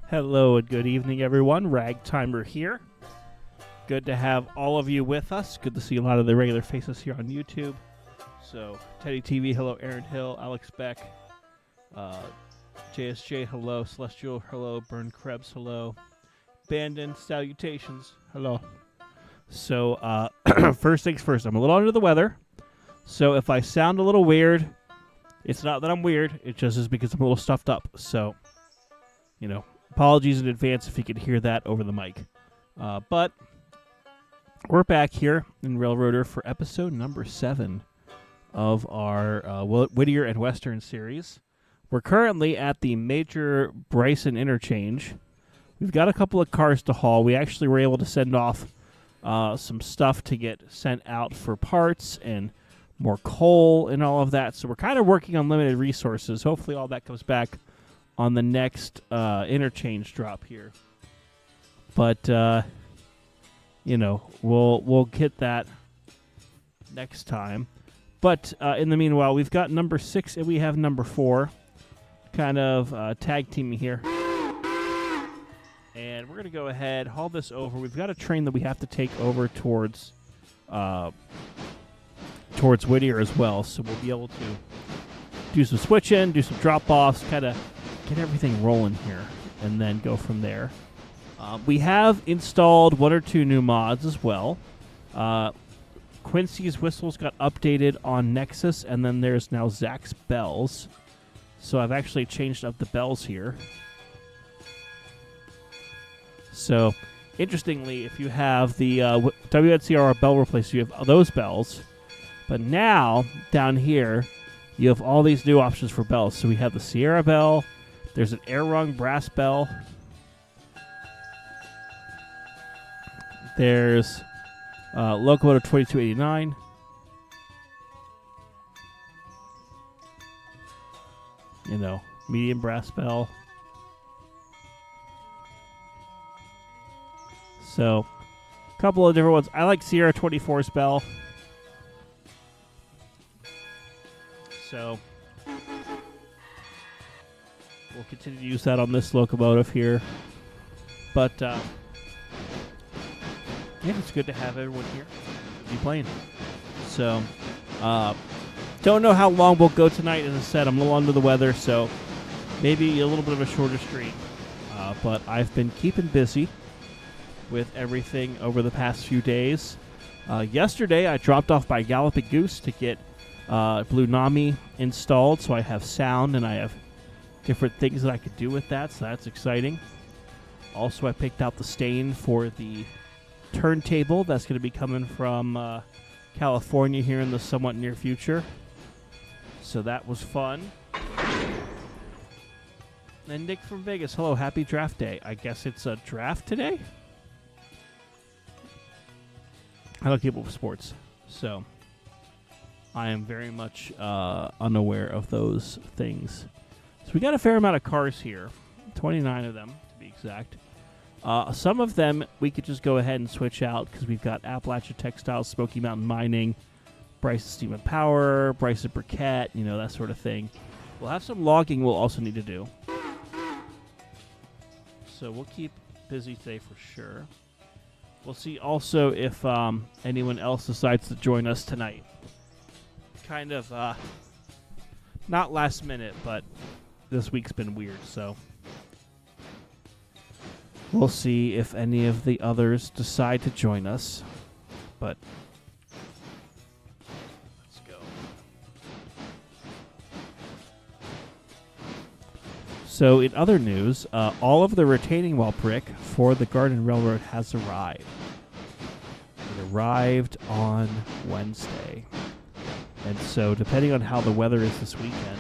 Hello and good evening, everyone. Ragtimer here. Good to have all of you with us. Good to see a lot of the regular faces here on YouTube. So, Teddy TV, hello. Aaron Hill, Alex Beck, JSJ, hello. Celestial, hello. Burn Krebs, hello. Bandon, salutations, hello. So, first things first, I'm a little under the weather. So, if I sound a little weird, it's not that I'm weird. It just is because I'm a little stuffed up. So, apologies in advance if you could hear that over the mic. But we're back here in Railroader for episode number 7 of our Whittier and Western series. We're currently at the major Bryson interchange. We've got a couple of cars to haul. We actually were able to send off some stuff to get sent out for parts and more coal and all of that. So we're kind of working on limited resources. Hopefully all that comes back on the next interchange drop here. But, we'll get that next time. But in the meanwhile, we've got number 6 and we have number 4 kind of tag teaming here. And we're going to go ahead, haul this over. We've got a train that we have to take over towards Whittier as well. So we'll be able to do some switch-in, do some drop-offs, kind of get everything rolling here, and then go from there. We have installed 1 or 2 new mods as well. Quincy's whistles got updated on Nexus, and then there's now Zach's bells. So I've actually changed up the bells here. So, interestingly, if you have the WNCR bell replacer, you have those bells. But now, down here, you have all these new options for bells. So we have the Sierra bell. There's an air rung brass bell. There's locomotive 2289. Medium brass bell. So, a couple of different ones. I like Sierra 24's bell. So, we'll continue to use that on this locomotive here. But, it's good to have everyone here to be playing. So, don't know how long we'll go tonight. As I said, I'm a little under the weather, so maybe a little bit of a shorter stream. But I've been keeping busy with everything over the past few days. Yesterday, I dropped off by Galloping Goose to get Blue Nami installed, so I have sound and I have different things that I could do with that, so that's exciting. Also, I picked out the stain for the turntable that's going to be coming from California here in the somewhat near future. So that was fun. And Nick from Vegas, hello, happy draft day. I guess it's a draft today? I don't keep up with sports, so I am very much unaware of those things. So we got a fair amount of cars here, 29 of them to be exact. Some of them we could just go ahead and switch out because we've got Appalachia Textiles, Smoky Mountain Mining, Bryson Steam and Power, Bryson Briquette, that sort of thing. We'll have some logging we'll also need to do. So we'll keep busy today for sure. We'll see also if anyone else decides to join us tonight. Kind of, not last minute, but this week's been weird, so we'll see if any of the others decide to join us. But let's go. So in other news, all of the retaining wall brick for the Garden Railroad has arrived. It arrived on Wednesday. And so depending on how the weather is this weekend,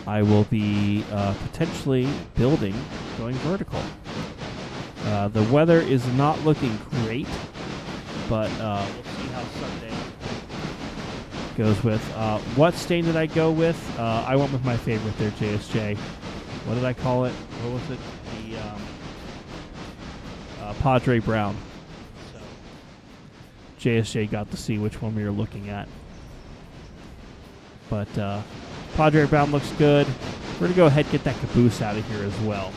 I will be potentially building, going vertical. The weather is not looking great, but we'll see how Sunday goes with. What stain did I go with? I went with my favorite there, JSJ. What did I call it? What was it? The Padre Brown. So JSJ got to see which one we were looking at. But Padre Brown looks good. We're going to go ahead and get that caboose out of here as well.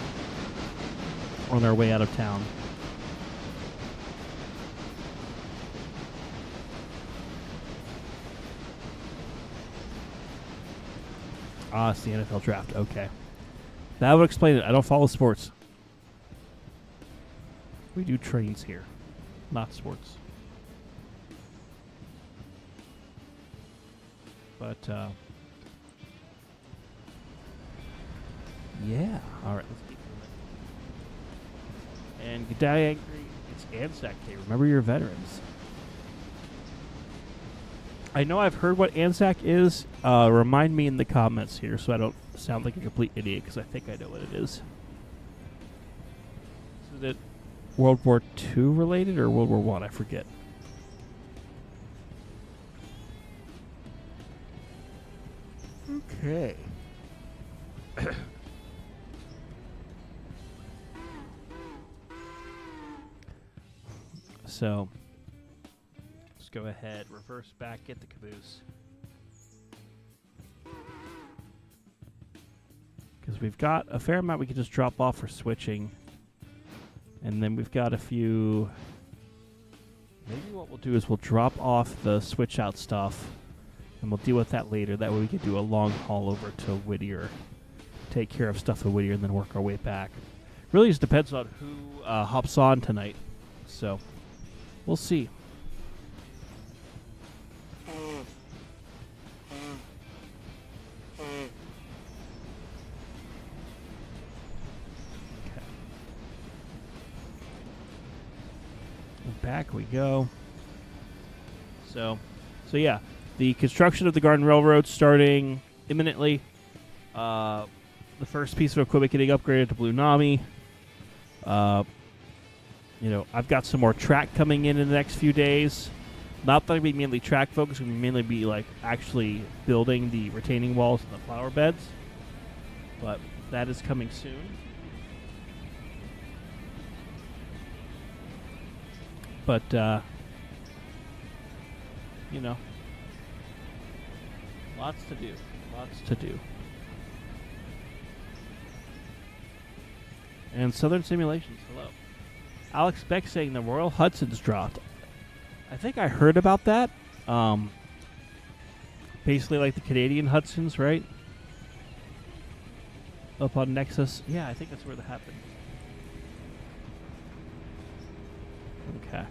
on our way out of town. Ah, it's the NFL draft. Okay. That would explain it. I don't follow sports. We do trains here, not sports. But, yeah. All right, let's keep moving. And G'day Angry, it's Anzac Day. Remember your veterans. I know I've heard what Anzac is. Remind me in the comments here so I don't sound like a complete idiot, because I think I know what it is. Is it World War II related or World War I? I forget. Okay. So, let's go ahead, reverse back, get the caboose. Because we've got a fair amount we can just drop off for switching. And then we've got a few... Maybe what we'll do is we'll drop off the switch out stuff, and we'll deal with that later. That way we can do a long haul over to Whittier, take care of stuff at Whittier, and then work our way back. Really just depends on who hops on tonight. So, we'll see. Back we go. So yeah, the construction of the Garden Railroad starting imminently. The first piece of equipment getting upgraded to Blue Nami. I've got some more track coming in the next few days. Not that it'll be mainly track focused, it'll mainly be like actually building the retaining walls and the flower beds. But that is coming soon. But, lots to do. Lots to do. And Southern Simulations, hello. Alex Beck saying the Royal Hudson's dropped. I think I heard about that. Basically like the Canadian Hudsons, right? Up on Nexus. Yeah, I think that's where that happened. Okay.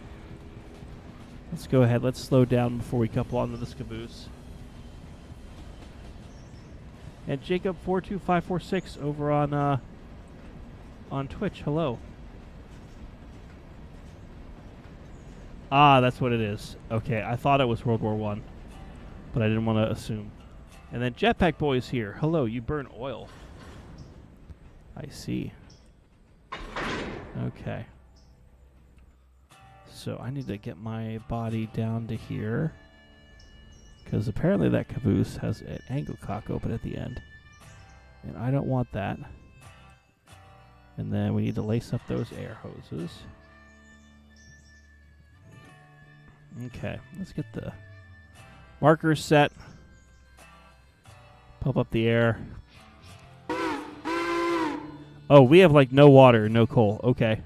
Let's go ahead. Let's slow down before we couple onto this caboose. And Jacob42546 over on Twitch. Hello. Ah, that's what it is. Okay, I thought it was World War I, but I didn't want to assume. And then Jetpack Boy is here. Hello, you burn oil. I see. Okay. So I need to get my body down to here, because apparently that caboose has an angle cock open at the end, and I don't want that. And then we need to lace up those air hoses. Okay, let's get the markers set. Pump up the air. Oh, we have like no water, no coal. Okay.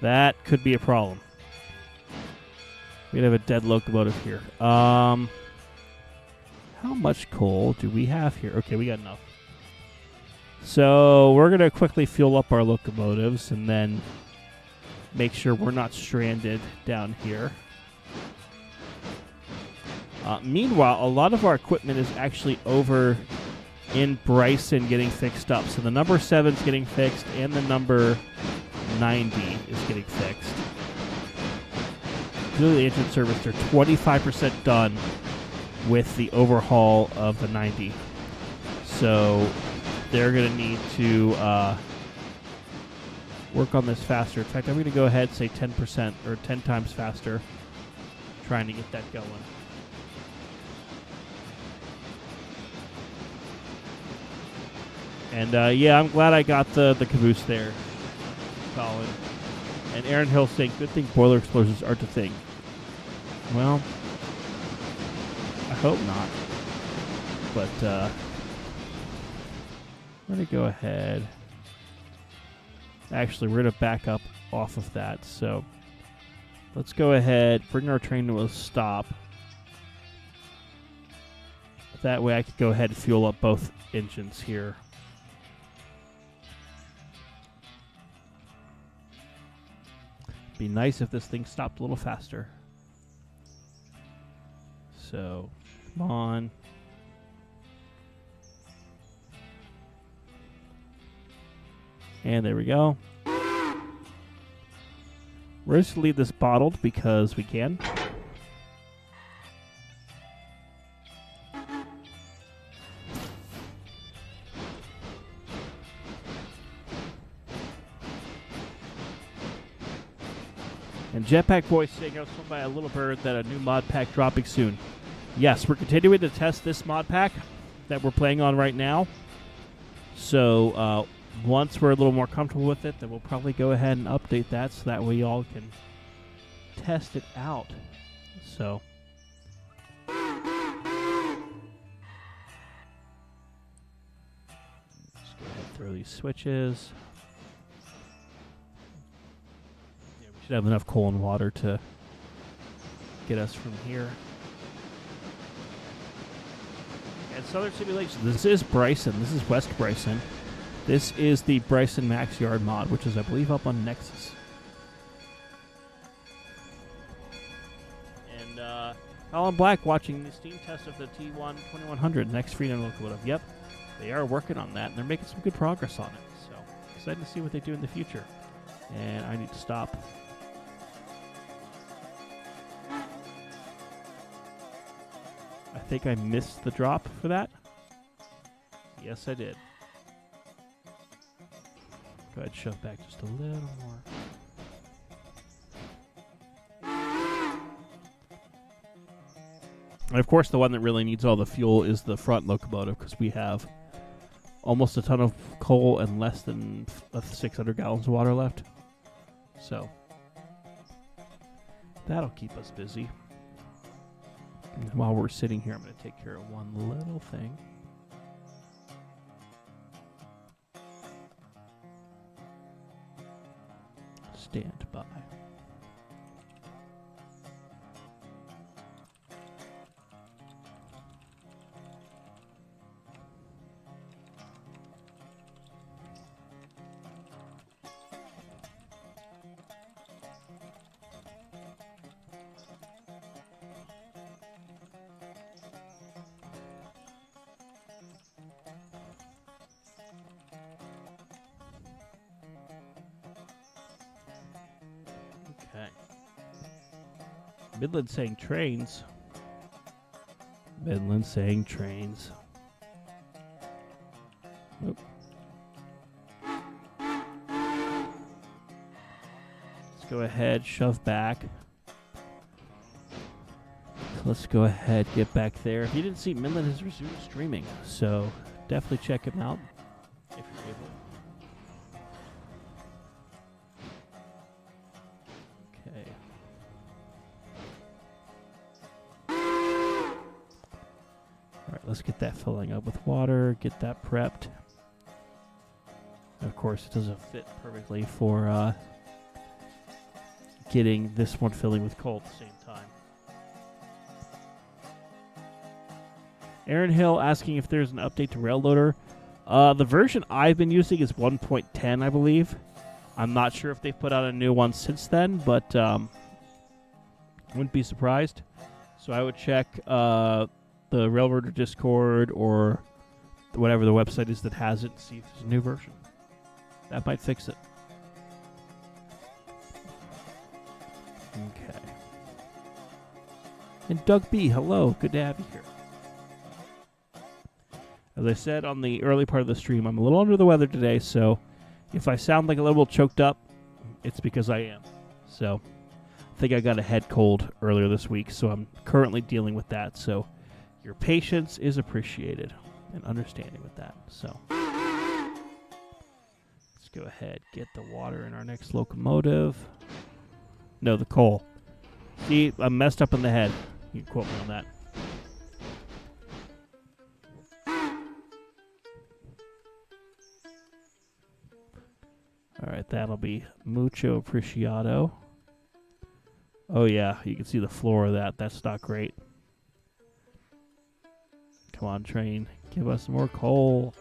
That could be a problem. We'd have a dead locomotive here. How much coal do we have here? Okay, we got enough. So we're going to quickly fuel up our locomotives and then make sure we're not stranded down here. Meanwhile, a lot of our equipment is actually over in Bryson getting fixed up. So the number 7's getting fixed and the number 90 is getting fixed. Due to the engine service, they're 25% done with the overhaul of the 90. So they're going to need to work on this faster. In fact, I'm going to go ahead and say 10% or 10 times faster, trying to get that going. And yeah, I'm glad I got the caboose there, Colin. And Aaron Hill saying, good thing boiler explosions aren't a thing. Well, I hope not. But I'm going to go ahead Actually, we're going to back up off of that. So let's go ahead, bring our train to a stop. That way I could go ahead and fuel up both engines here. Be nice if this thing stopped a little faster. So, come on. And there we go. We're just going to leave this bottled because we can. And Jetpack Boy saying I was told by a little bird that a new mod pack dropping soon. Yes, we're continuing to test this mod pack that we're playing on right now. So once we're a little more comfortable with it, then we'll probably go ahead and update that so that way y'all can test it out. So let's go ahead and throw these switches. Should have enough coal and water to get us from here. And Southern Simulation. This is Bryson. This is West Bryson. This is the Bryson Max Yard mod, which is, I believe, up on Nexus. And Colin Black watching the Steam test of the T1 2100 next Freedom locomotive. Yep, they are working on that, and they're making some good progress on it. So excited to see what they do in the future. And I need to stop. I think I missed the drop for that. Yes, I did. Go ahead, shove back just a little more. And of course, the one that really needs all the fuel is the front locomotive, because we have almost a ton of coal and less than 600 gallons of water left. So that'll keep us busy. And while we're sitting here, I'm going to take care of one little thing. Stand by. Okay. Midland saying trains. Midland saying trains. Oop. Let's go ahead, shove back. Let's go ahead, get back there. If you didn't see, Midland has resumed streaming, so definitely check him out if you're able. Let's get that filling up with water, get that prepped. Of course, it doesn't fit perfectly for getting this one filling with coal at the same time. Aaron Hill asking if there's an update to Railloader. The version I've been using is 1.10, I believe. I'm not sure if they've put out a new one since then, but wouldn't be surprised. So I would check the Railroader Discord or whatever the website is that has it, see if there's a new version. That might fix it. Okay. And Doug B, hello. Good to have you here. As I said on the early part of the stream, I'm a little under the weather today, so if I sound like a little choked up, it's because I am. So I think I got a head cold earlier this week, so I'm currently dealing with that. So your patience is appreciated and understanding with that. So let's go ahead, get the water in our next locomotive. No, the coal. See, I'm messed up in the head. You can quote me on that. All right, that'll be mucho apreciado. Oh, yeah, you can see the floor of that. That's not great. Come on, train. Give us more coal.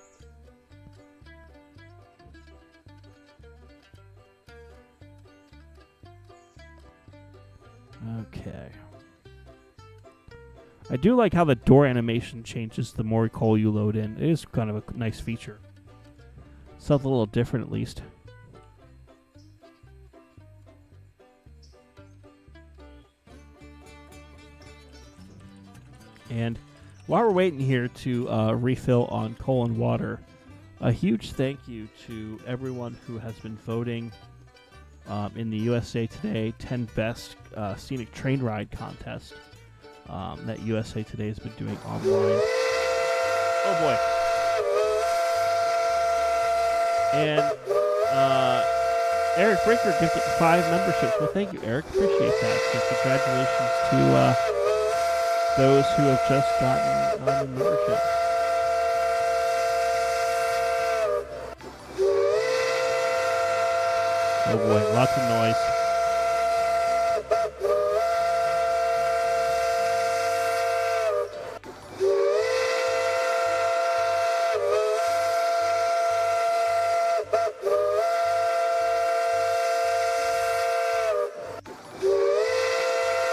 Okay. I do like how the door animation changes the more coal you load in. It is kind of a nice feature. Something a little different, at least. And while we're waiting here to refill on coal and water, a huge thank you to everyone who has been voting in the USA Today 10 Best Scenic Train Ride contest that USA Today has been doing online. Oh boy. And Eric Brinker gifted 5 memberships. Well, thank you, Eric. Appreciate that. So congratulations to those who have just gotten the membership. Oh boy, lots of noise.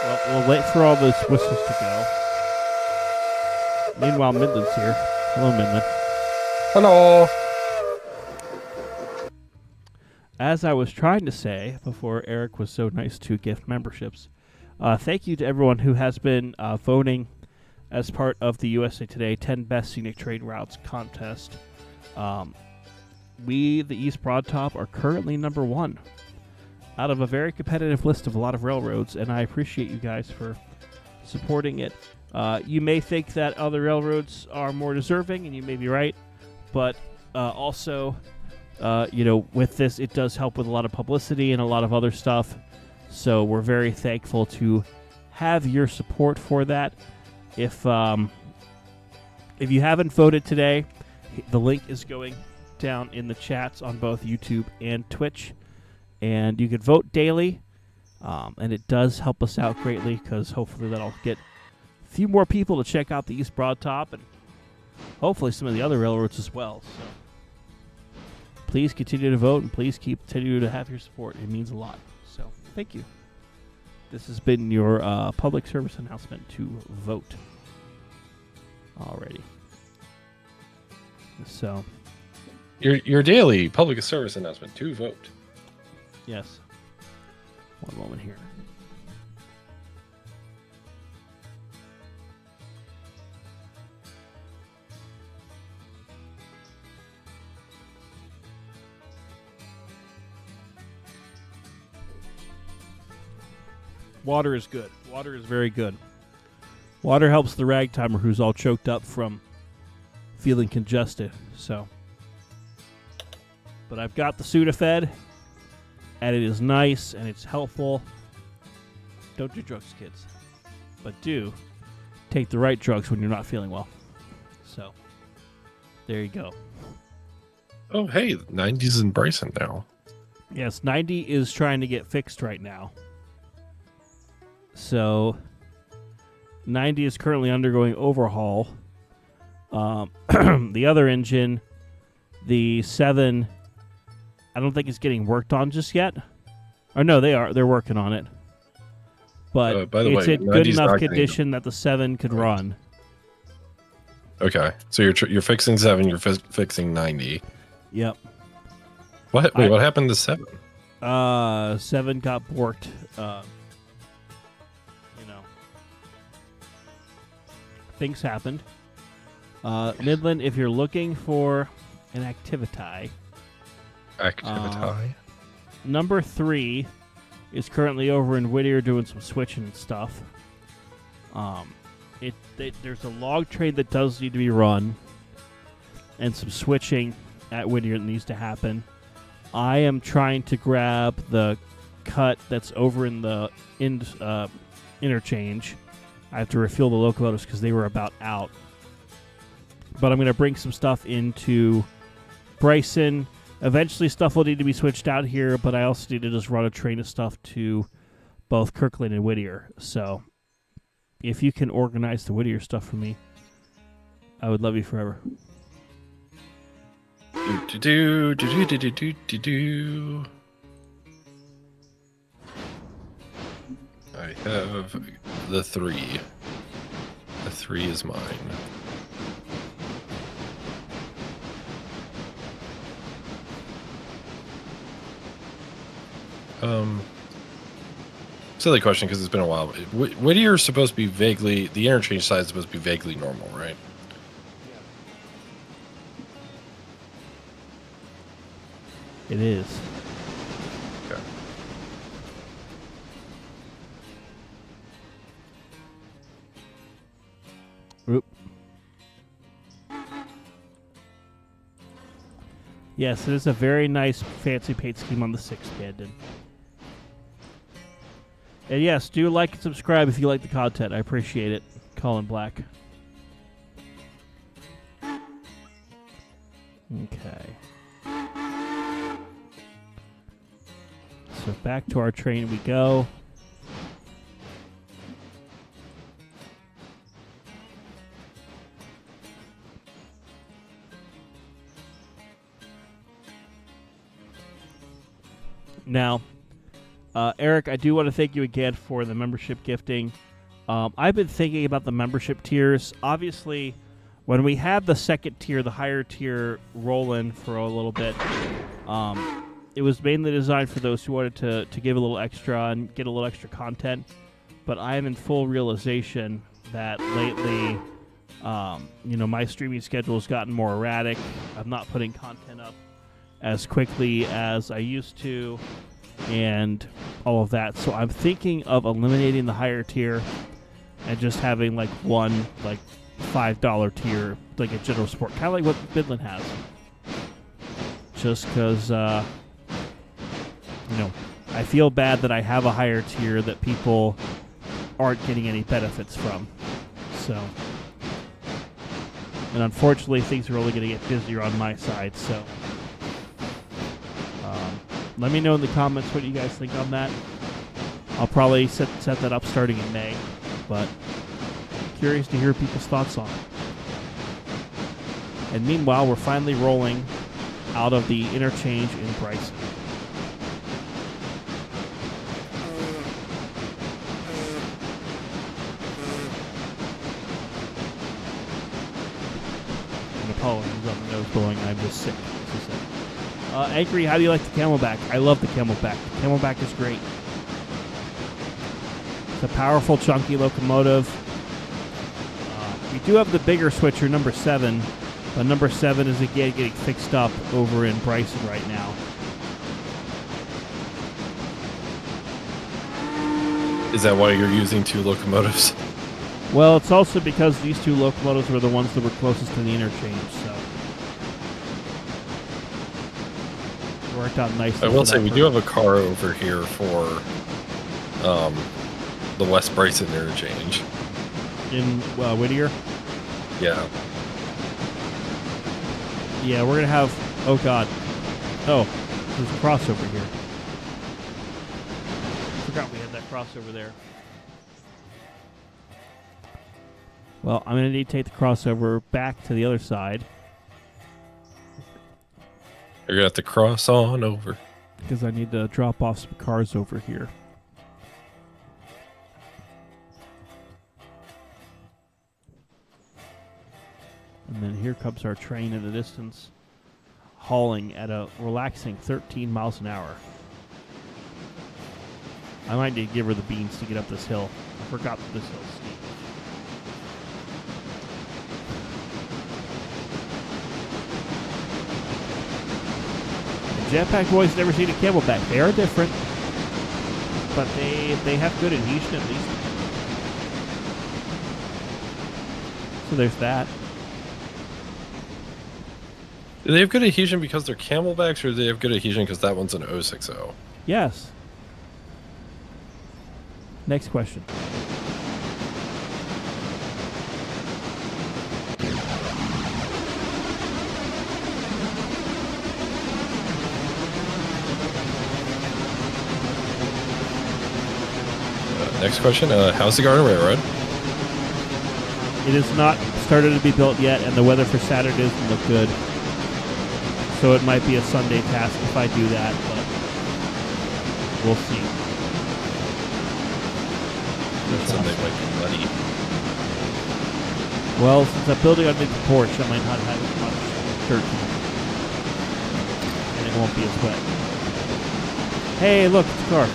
Well, we'll wait for all those whistles to go. Meanwhile, Midland's here. Hello, Midland. Hello. As I was trying to say before Eric was so nice to gift memberships, thank you to everyone who has been voting as part of the USA Today 10 Best Scenic Train Routes contest. We, the East Broad Top, are currently number 1 out of a very competitive list of a lot of railroads, and I appreciate you guys for supporting it. You may think that other railroads are more deserving, and you may be right, but also... with this, it does help with a lot of publicity and a lot of other stuff. So we're very thankful to have your support for that. If you haven't voted today, the link is going down in the chats on both YouTube and Twitch. And you can vote daily. And it does help us out greatly because hopefully that'll get a few more people to check out the East Broad Top and hopefully some of the other railroads as well. So please continue to vote, and please continue to have your support. It means a lot. So, thank you. This has been your public service announcement to vote. Alrighty. So, Your daily public service announcement to vote. Yes. One moment here. Water is good. Water is very good. Water helps the ragtimer who's all choked up from feeling congested. So, but I've got the Sudafed, and it is nice and it's helpful. Don't do drugs, kids, but do take the right drugs when you're not feeling well. So, there you go. Oh, hey, 90's in Bryson now. Yes, 90 is trying to get fixed right now. So, 90 is currently undergoing overhaul. The other engine, the 7, I don't think it's getting worked on just yet. Or no, they are. They're working on it. But by the it's way, in good enough condition that the 7 could run. Okay, so you're fixing 7, you're fixing 90. Yep. What? Wait, what happened to 7? 7 got borked. Things happened. Midland, if you're looking for an activity, number 3 is currently over in Whittier doing some switching and stuff. There's a log train that does need to be run, and some switching at Whittier that needs to happen. I am trying to grab the cut that's over in the interchange. I have to refuel the locomotives because they were about out. But I'm going to bring some stuff into Bryson Eventually, stuff will need to be switched out here, but I also need to just run a train of stuff to both Kirkland and Whittier. So, if you can organize the Whittier stuff for me, I would love you forever. I have the 3. The 3 is mine. Silly question because it's been a while. Whittier is supposed to be vaguely, the interchange size is supposed to be vaguely normal, right? It is. Okay. Oop. Yes, it is a very nice fancy paint scheme on the 6 Bandon. And yes, do like and subscribe if you like the content. I appreciate it. Colin Black. Okay. So back to our train we go. Now, Eric, I do want to thank you again for the membership gifting. I've been thinking about the membership tiers. Obviously, when we had the second tier, the higher tier, rolling for a little bit, it was mainly designed for those who wanted to give a little extra and get a little extra content. But I am in full realization that lately, my streaming schedule has gotten more erratic. I'm not putting content up as quickly as I used to, and all of that. So I'm thinking of eliminating the higher tier and just having like one like $5 tier, like a general support, kind of like what Midland has. Just because, I feel bad that I have a higher tier that people aren't getting any benefits from. So, and unfortunately, things are only going to get busier on my side. So, let me know in the comments what you guys think on that. I'll probably set that up starting in May, but curious to hear people's thoughts on it. And meanwhile, we're finally rolling out of the interchange in Bryson. And apologies on the nose blowing. I'm just sick. Anchory, how do you like the Camelback? I love the Camelback. The Camelback is great. It's a powerful, chunky locomotive. We do have the bigger switcher, number 7, but number 7 is again getting fixed up over in Bryson right now. Is that why you're using 2 locomotives? Well, it's also because these 2 locomotives were the ones that were closest to the interchange, so it worked out nicely. I will say we do have a car over here for the West Bryson interchange. In Whittier? Yeah. Yeah, we're going to have... Oh, God. Oh, there's a crossover here. Forgot we had that crossover there. Well, I'm going to need to take the crossover back to the other side. You're going to have to cross on over. Because I need to drop off some cars over here. And then here comes our train in the distance, hauling at a relaxing 13 miles an hour. I might need to give her the beans to get up this hill. I forgot that this hill's steep. The Jetpack Boys never seen a Camelback. They are different, but they have good adhesion at least. So there's that. Do they have good adhesion because they're Camelbacks, or do they have good adhesion because that one's an 060? Yes. Next question. Next question. How's the Garden Railroad? It is not started to be built yet, and the weather for Saturday doesn't look good. So it might be a Sunday task if I do that, but we'll see. That Sunday might be muddy. Well, since I'm building underneath the porch, I might not have as much dirt and it won't be as wet. Hey, look, it's a car.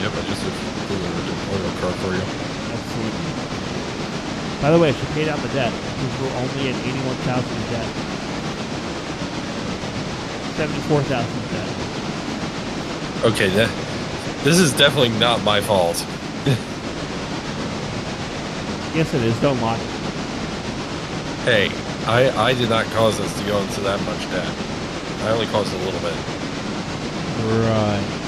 Yep, I just ordered a car for you. Excellent. By the way, I should pay down the debt because we're only at 81,000 in debt. 74,000 in debt. Okay, this is definitely not my fault. Yes, it is. Don't lie. Hey, I did not cause us to go into that much debt. I only caused a little bit. Right.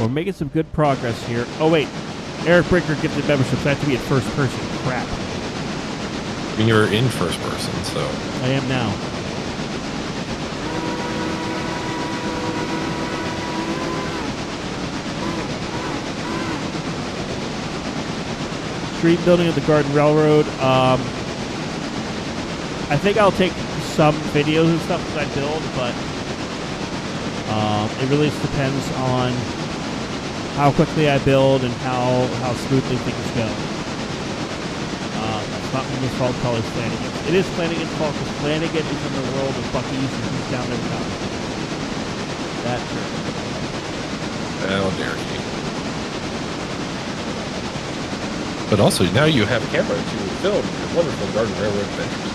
We're making some good progress here. Oh, wait. Eric Brinker gifted memberships. I have to be at first person. Crap. I mean, you're in first person, so. I am now. Street building of the Garden Railroad. I think I'll take some videos and stuff that I build, but it really just depends on how quickly I build and how smoothly things go. It's not Flanagan's fault, probably Flanagan. It is Flanagan's fault because Flanagan is in the world of Bucky's and he's down there without me. That's true. How dare you. But also, now you have a camera to film your wonderful Garden Railroad adventures.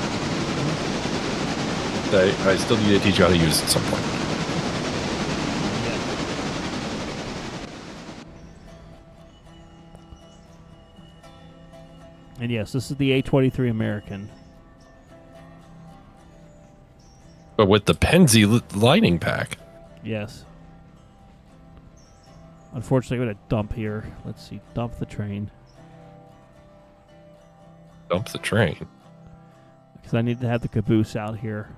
That I still need to teach you how to use at some point. And yes, this is the A23 American. But with the Penzi lighting pack. Yes. Unfortunately, I'm going to dump here. Let's see. Dump the train. Dump the train. Because I need to have the caboose out here.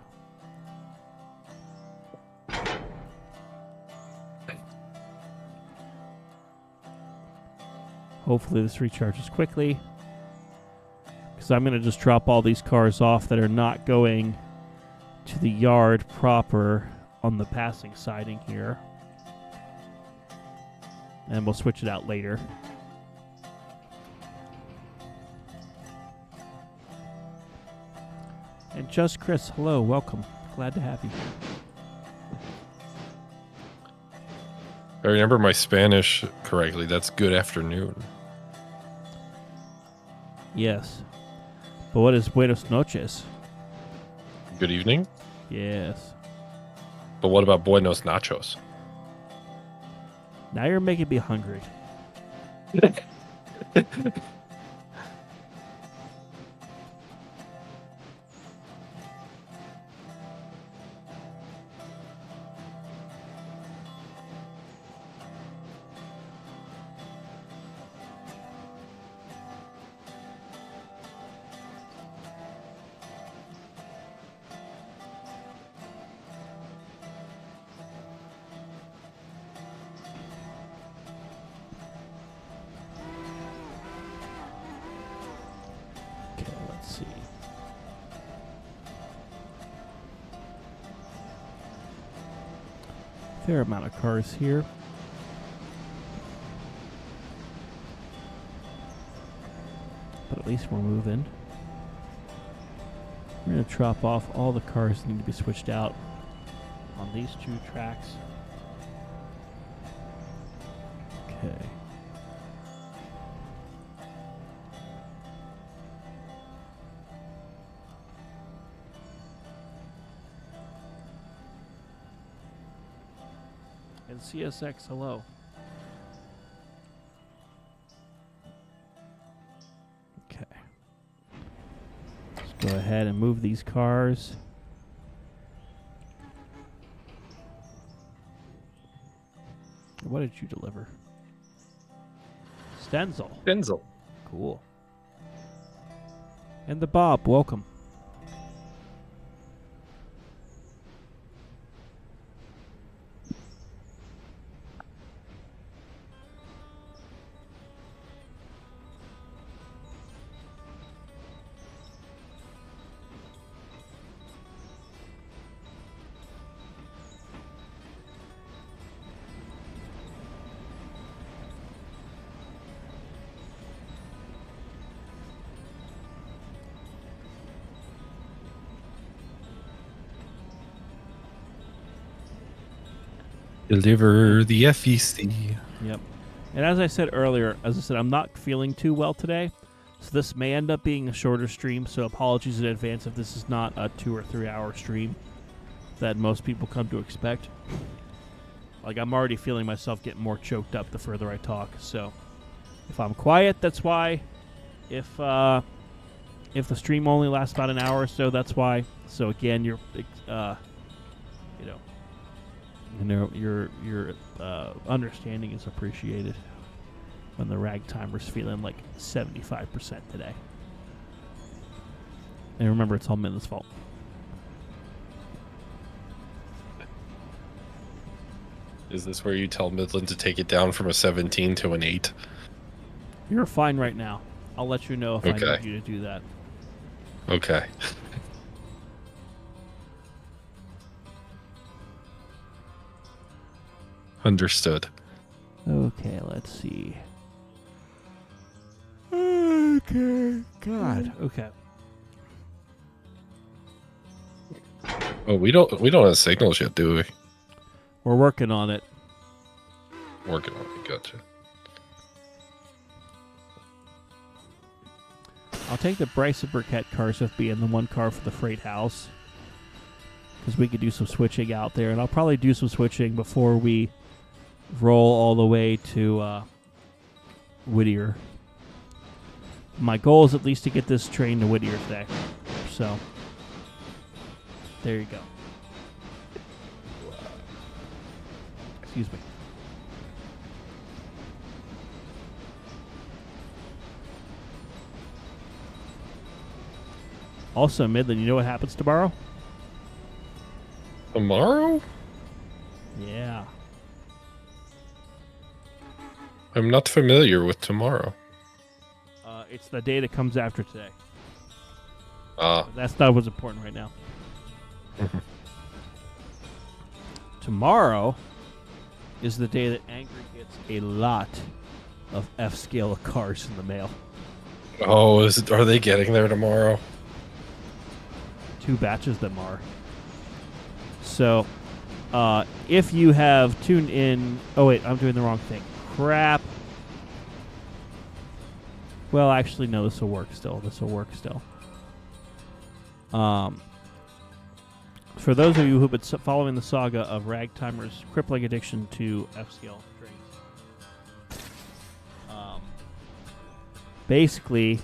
Hopefully this recharges quickly. Because I'm going to just drop all these cars off that are not going to the yard proper on the passing siding here. And we'll switch it out later. And Just Chris, hello, welcome. Glad to have you. If I remember my Spanish correctly, that's good afternoon. Yes. But what is buenos noches? Good evening. Yes. But what about buenos nachos? Now you're making me hungry. Fair amount of cars here. But at least we're moving. We're going to drop off all the cars that need to be switched out on these two tracks. Okay. And CSX, hello. Okay. Let's go ahead and move these cars. What did you deliver? Stenzel. Denzel. Cool. And the Bob, welcome. Deliver the FEC. Yep. And as I said earlier, I'm not feeling too well today. So this may end up being a shorter stream, so apologies in advance if this is not a 2 or 3 hour stream that most people come to expect. Like, I'm already feeling myself get more choked up the further I talk, so if I'm quiet, that's why. If the stream only lasts about an hour or so, that's why. So again, your understanding is appreciated when the ragtimer's feeling like 75% today. And remember, it's all Midland's fault. Is this where you tell Midland to take it down from a 17 to an 8? You're fine right now. I'll let you know if I Okay. need you to do that. Okay. Understood. Okay, let's see. Okay. God. Okay. Oh, we don't have signals yet, do we? We're working on it. Working on it. Gotcha. I'll take the Bryson Burkett cars with me and the one car for the freight house, because we could do some switching out there, and I'll probably do some switching before we roll all the way to Whittier. My goal is at least to get this train to Whittier today. So, there you go. Excuse me. Also, Midland, you know what happens tomorrow? Tomorrow? Yeah. I'm not familiar with tomorrow. It's the day that comes after today. Ah. That's not what's important right now. Tomorrow is the day that Angry gets a lot of F-scale cars in the mail. Oh, are they getting there tomorrow? 2 batches of them are. So, if you have tuned in... Oh, wait, I'm doing the wrong thing. Crap. Well, actually, no, this will work still. For those of you who've been following the saga of Ragtimer's crippling addiction to F-scale trains, basically,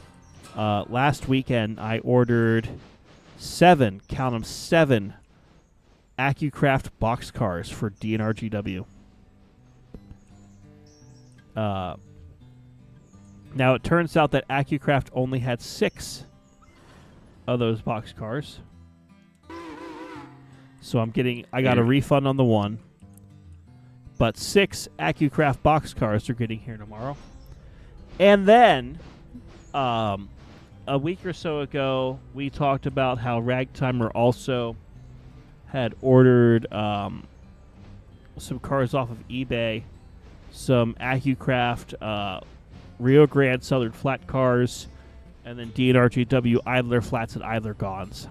last weekend I ordered 7, count them, 7 AccuCraft boxcars for DNRGW. Now, it turns out that AccuCraft only had 6 of those boxcars. So I got a refund on the 1. But 6 AccuCraft boxcars are getting here tomorrow. And then, a week or so ago, we talked about how Ragtimer also had ordered some cars off of eBay, some AccuCraft Rio Grande Southern flat cars, and then DNRGW Idler flats and Idler Gons.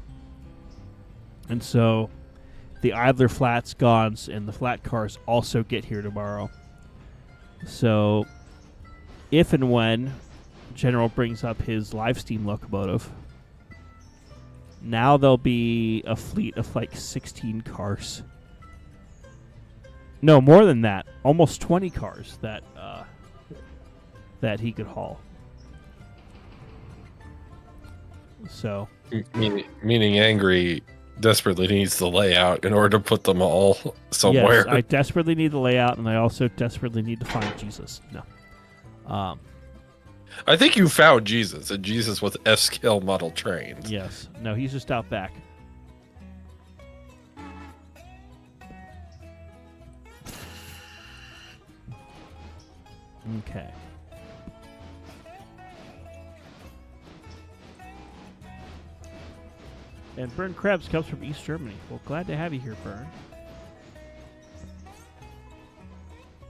And so the Idler flats, Gons, and the flat cars also get here tomorrow. So if and when General brings up his live steam locomotive, now there'll be a fleet of like 16 cars. No, more than that. Almost 20 cars that he could haul. So, Meaning Angry desperately needs the layout in order to put them all somewhere. Yes, I desperately need the layout, and I also desperately need to find Jesus. No. I think you found Jesus, and Jesus was F-scale model trains. Yes. No, he's just out back. Okay. And Bern Krebs comes from East Germany. Well, glad to have you here, Bern.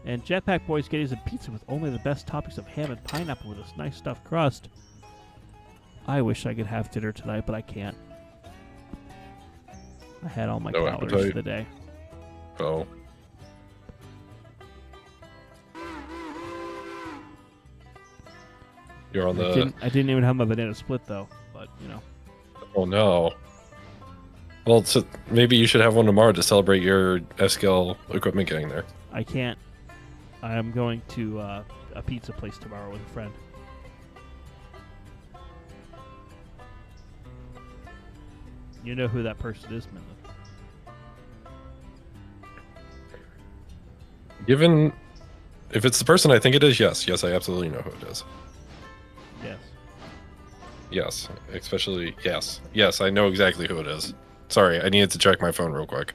And Jetpack Boy's getting some pizza with only the best toppings of ham and pineapple with this nice stuffed crust. I wish I could have dinner tonight, but I can't. I had all my No calories appetite. for the day. Oh. You're on the... I didn't even have my banana split, though. But, you know. Oh, no. Well, so maybe you should have one tomorrow to celebrate your F-scale equipment getting there. I can't. I am going to a pizza place tomorrow with a friend. You know who that person is, Minna. Given... If it's the person I think it is, yes. Yes, I absolutely know who it is. Yes. Yes. Especially... Yes. Yes, I know exactly who it is. Sorry, I needed to check my phone real quick.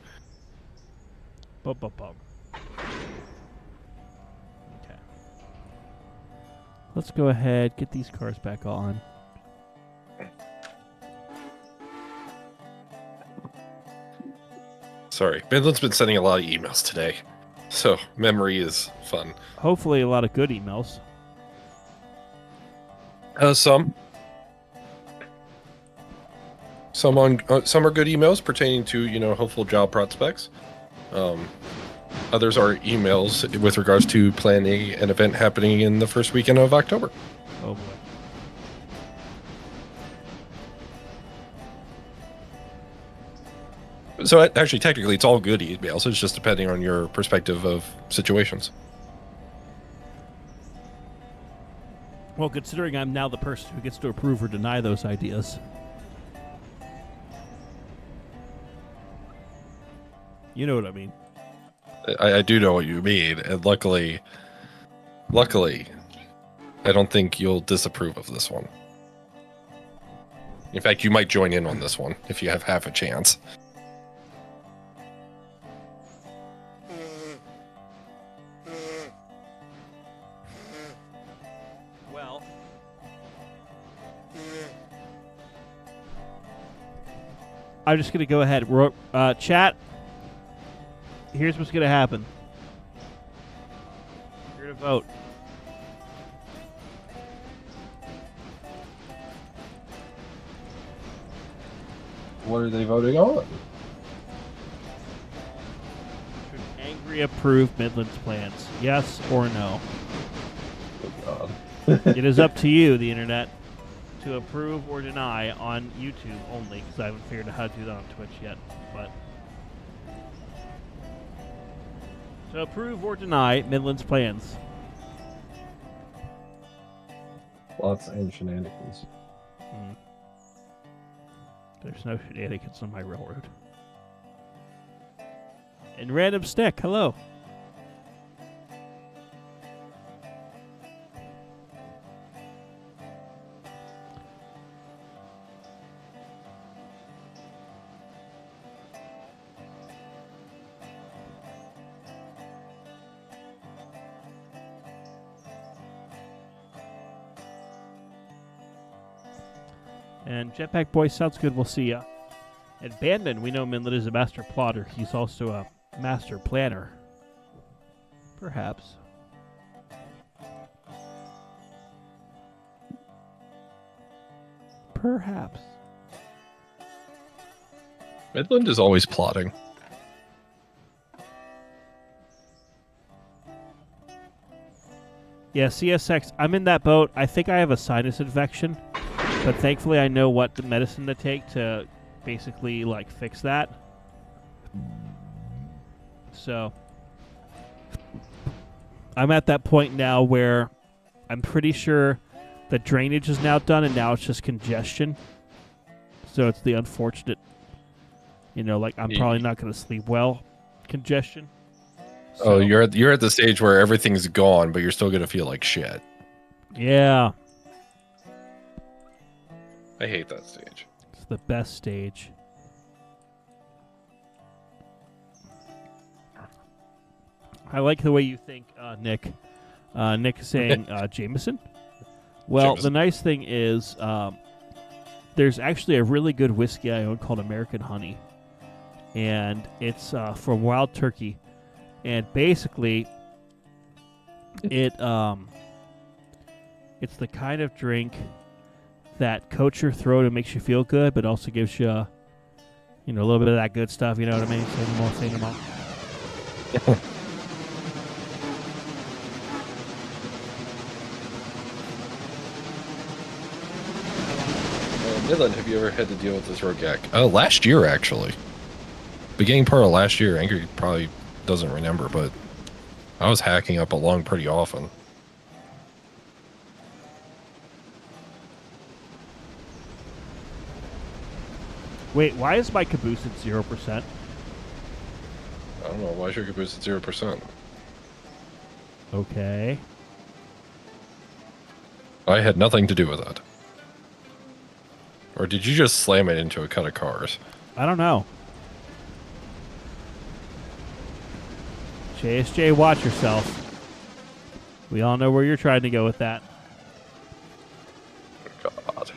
Bum, bum, bum. Okay. Let's go ahead, get these cars back on. Sorry. Midland's been sending a lot of emails today. So, memory is fun. Hopefully a lot of good emails. Some are good emails pertaining to, you know, hopeful job prospects. Others are emails with regards to planning an event happening in the first weekend of October. Oh boy. So actually, technically, it's all good emails. It's just depending on your perspective of situations. Well, considering I'm now the person who gets to approve or deny those ideas. You know what I mean. I do know what you mean, and luckily, I don't think you'll disapprove of this one. In fact, you might join in on this one if you have half a chance. Well, I'm just going to go ahead. Chat, here's what's going to happen. You're going to vote. What are they voting on? Should Angry approve Midland's plans? Yes or no? Oh, God. It is up to you, the internet, to approve or deny on YouTube only, because I haven't figured out how to do that on Twitch yet. But to approve or deny Midland's plans. Lots and shenanigans. There's no shenanigans on my railroad. And Random Stick, hello. And Jetpack Boy sounds good. We'll see ya. And Bandon, we know Minlet is a master plotter. He's also a master planner. Perhaps. Perhaps. Midland is always plotting. Yeah, CSX, I'm in that boat. I think I have a sinus infection. But thankfully I know what the medicine to take to basically, like, fix that. So I'm at that point now where I'm pretty sure the drainage is now done and now it's just congestion. So it's the unfortunate Like I'm probably not going to sleep well. Congestion. Oh, you're at the stage where everything's gone, but you're still gonna feel like shit. Yeah. I hate that stage. It's the best stage. I like the way you think, Nick. Nick is saying Jameson. Well, Jameson. the nice thing is there's actually a really good whiskey I own called American Honey. And it's from Wild Turkey. And basically, it's the kind of drink that coats your throat and makes you feel good, but also gives you, a little bit of that good stuff. You know what I mean? Say no more. Midland, have you ever had to deal with this rogak? Last year, actually. Beginning part of last year. Angry probably doesn't remember, but I was hacking up along pretty often. Wait, why is my caboose at 0%? I don't know. Why is your caboose at 0%? Okay. I had nothing to do with that. Or did you just slam it into a cut of cars? I don't know. JSJ, watch yourself. We all know where you're trying to go with that. God.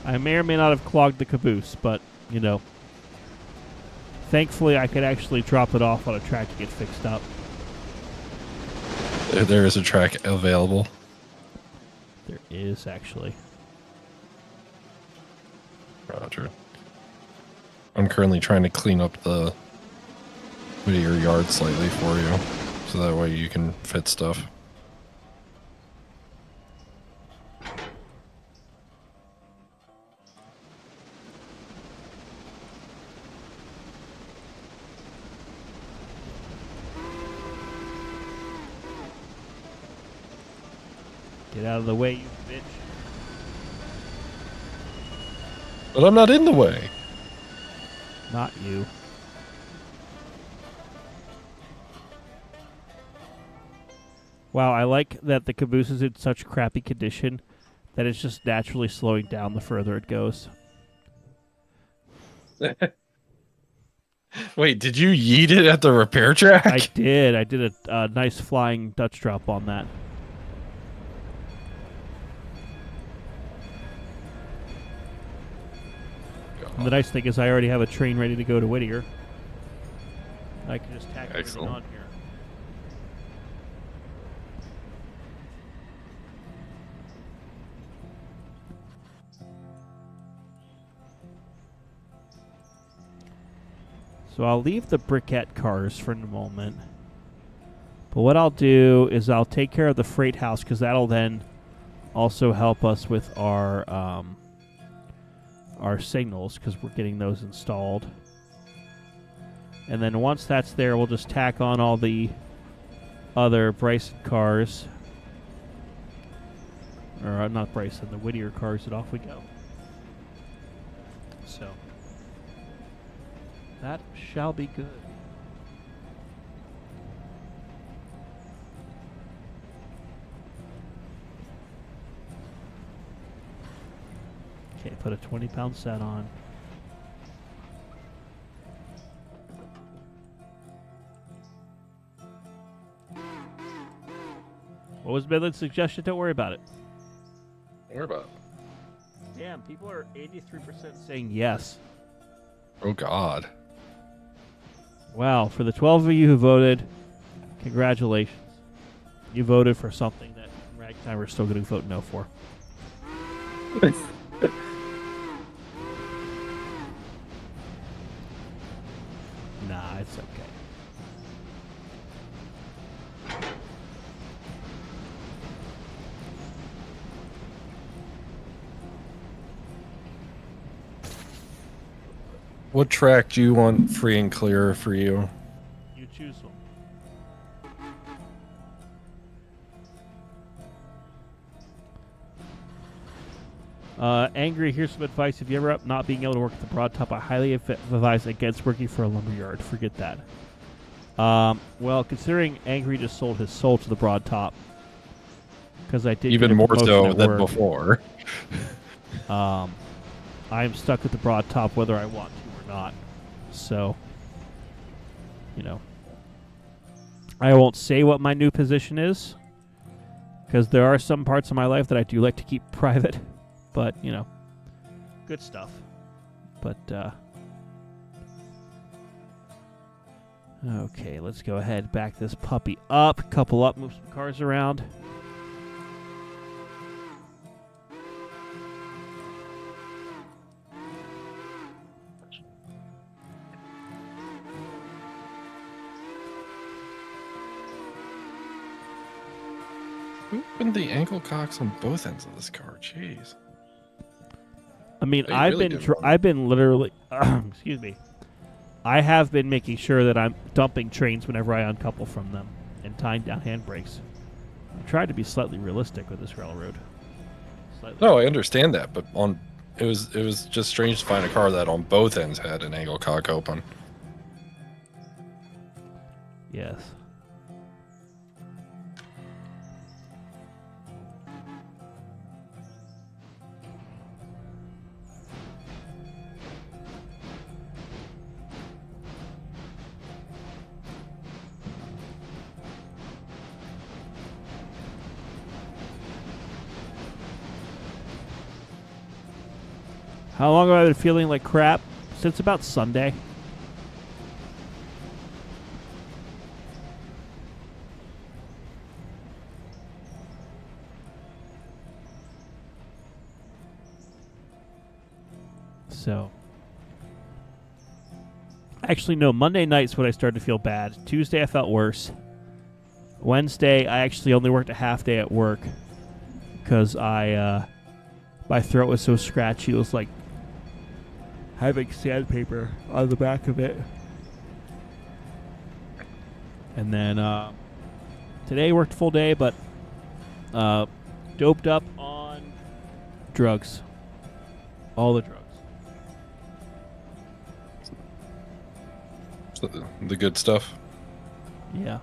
I may or may not have clogged the caboose, but, thankfully I could actually drop it off on a track to get fixed up. There is a track available. There is, actually. Roger. I'm currently trying to clean up the Whittier yard slightly for you, so that way you can fit stuff. Get out of the way, you bitch. But I'm not in the way. Not you. Wow, I like that the caboose is in such crappy condition that it's just naturally slowing down the further it goes. Wait, did you yeet it at the repair track? I did. I did a nice flying Dutch drop on that. And the nice thing is I already have a train ready to go to Whittier. I can just tack everything on here. So I'll leave the briquette cars for the moment. But what I'll do is I'll take care of the freight house because that'll then also help us with our signals because we're getting those installed. And then once that's there, we'll just tack on all the other Bryson cars. Or not Bryson, the Whittier cars, and off we go. So that shall be good. Okay, put a 20-pound set on. What was Midland's suggestion? Don't worry about it. Don't worry about it. Damn, people are 83% saying yes. Oh, God. Wow, for the 12 of you who voted, congratulations. You voted for something that Ragtime are still going to vote no for. Nah, it's okay. What track do you want free and clear for you? You choose one. Angry, here's some advice. If you ever up not being able to work at the broad top, I highly advise against working for a lumberyard. Forget that. Well, considering Angry just sold his soul to the broad top, because I did Even get a more promotion so at than work, before. I am stuck at the broad top whether I want to or not. So, you know, I won't say what my new position is, because there are some parts of my life that I do like to keep private. But, you know, good stuff. But, okay, let's go ahead, back this puppy up, couple up, move some cars around. Who opened the ankle cocks on both ends of this car? Jeez. I mean, They I've really been did wrong. I've been literally excuse me. I have been making sure that I'm dumping trains whenever I uncouple from them and tying down handbrakes. I tried to be slightly realistic with this railroad. Slightly. No, I understand that, but it was just strange to find a car that on both ends had an ankle cock open. Yes. How long have I been feeling like crap? Since about Sunday. So. Actually, no. Monday night's when I started to feel bad. Tuesday, I felt worse. Wednesday, I actually only worked a half day at work because my throat was so scratchy. It was like having sandpaper on the back of it. And then today worked full day, but doped up on drugs. All the drugs. The good stuff. Yeah.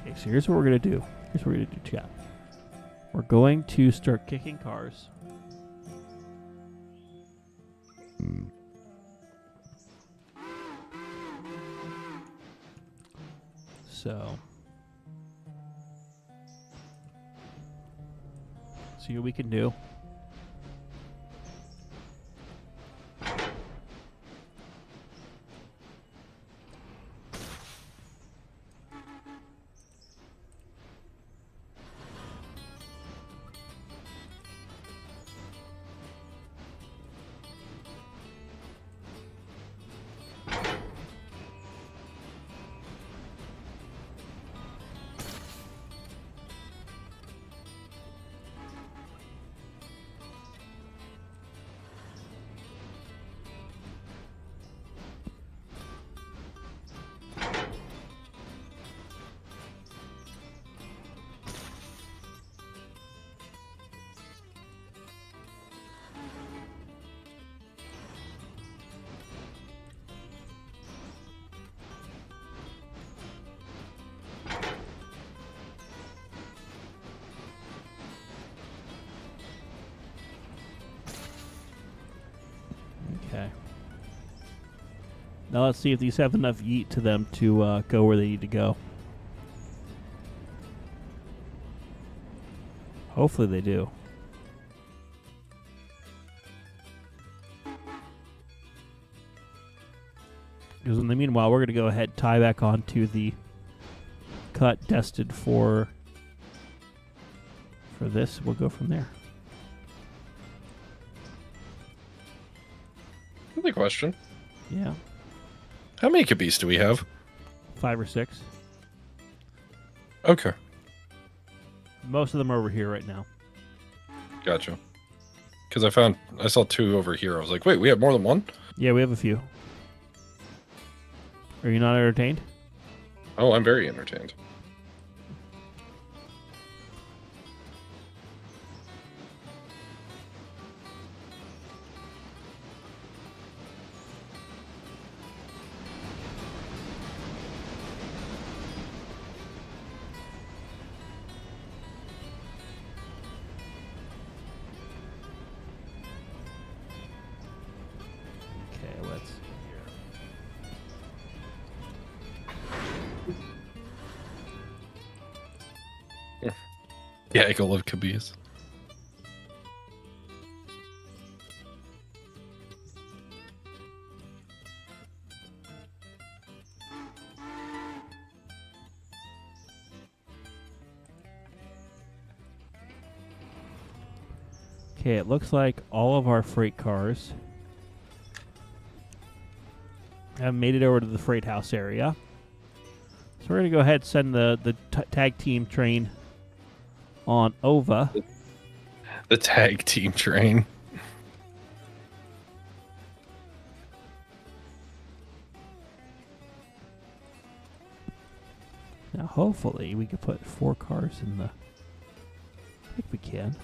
Okay, so here's what we're going to do. Here's what we're going to do, chat. We're going to start kicking cars. So, see what we can do. Okay. Now let's see if these have enough yeet to them to go where they need to go. Hopefully they do. Because in the meanwhile, we're going to go ahead and tie back onto the cut destined for this. We'll go from there. Another question. Yeah. How many Kabis do we have? 5 or 6. Okay. Most of them are over here right now. Gotcha. Because I saw 2 over here. I was like, wait, we have more than 1? Yeah, we have a few. Are you not entertained? Oh, I'm very entertained. Okay, let's see here. Gaggle of cabees. Okay, it looks like all of our freight cars have made it over to the freight house area. So we're going to go ahead and send the tag team train on over. The tag team train. Now, hopefully, we can put 4 cars in the... I think we can.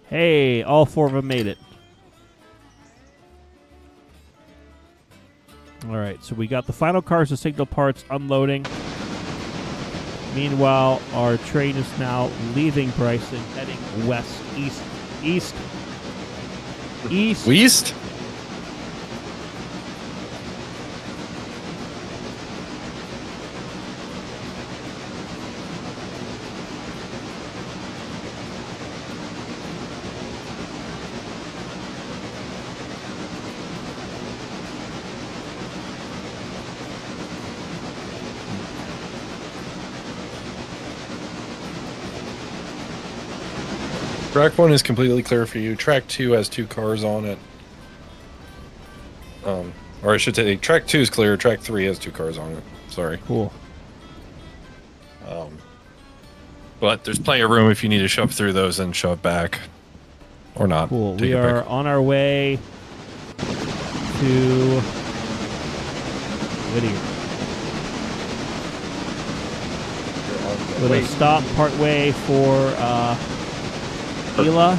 Hey, all 4 of them made it. All right, so we got the final cars of signal parts unloading. Meanwhile, our train is now leaving Bryson, heading west, east. West? Track 1 is completely clear for you. Track 2 has 2 cars on it. Or I should say, track 2 is clear. Track 3 has 2 cars on it. Sorry. Cool. But there's plenty of room if you need to shove through those and shove back. Or not. Cool. Take We it are back. on our way to Whittier. With a stop partway for Ela.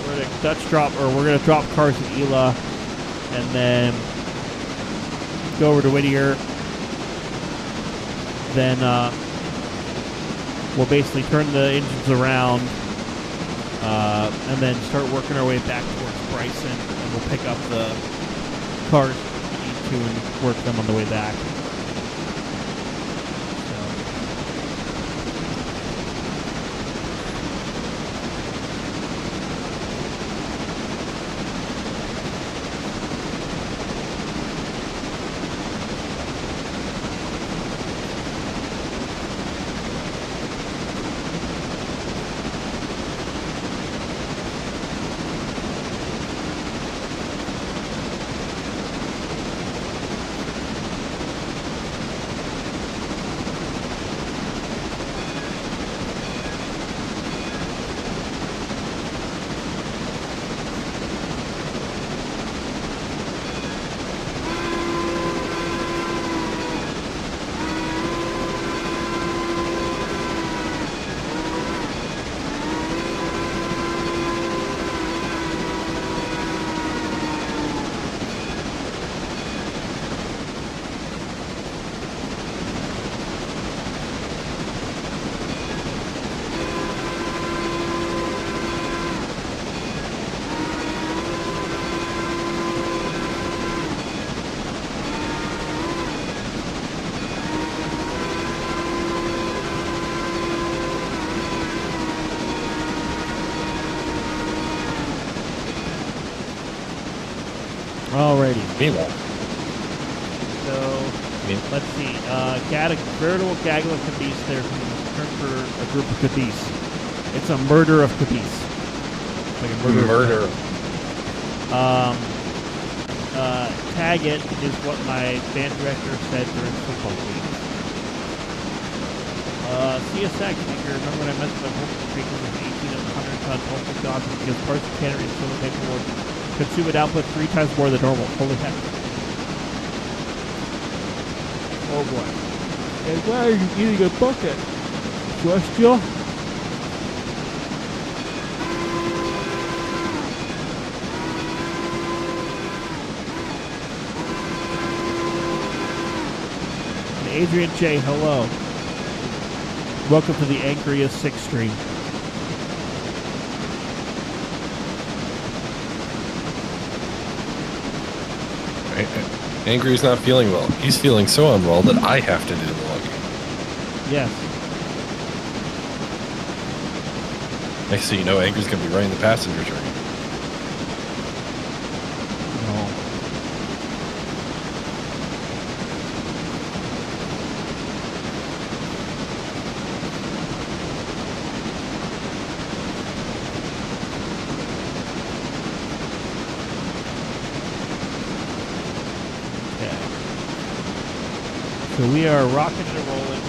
We're gonna Dutch drop, or we're gonna drop cars at Ela, and then go over to Whittier. Then we'll basically turn the engines around, and then start working our way back towards Bryson, and we'll pick up the cars we need to and work them on the way back. Alrighty. Meanwhile. So, let's see. Veritable gaggle of cabees there turn for a group of cabees. It's a murder of cabees. Like a murder. tag it is what my band director said during football week. CSX, if you remember when I mentioned my voltage streak was an 18 of 100 ton voltage jobs because parts of cannery and civil paperwork consume an output 3 times more than normal. Holy heck. Oh boy. And why are you eating a bucket? Celestial? Adrian J, hello. Welcome to the angriest 6 stream. Angry's not feeling well. He's feeling so unwell that I have to do the logging. Yes. Next thing you know, Angry's going to be running the passenger train. No. So we are rocking and rolling.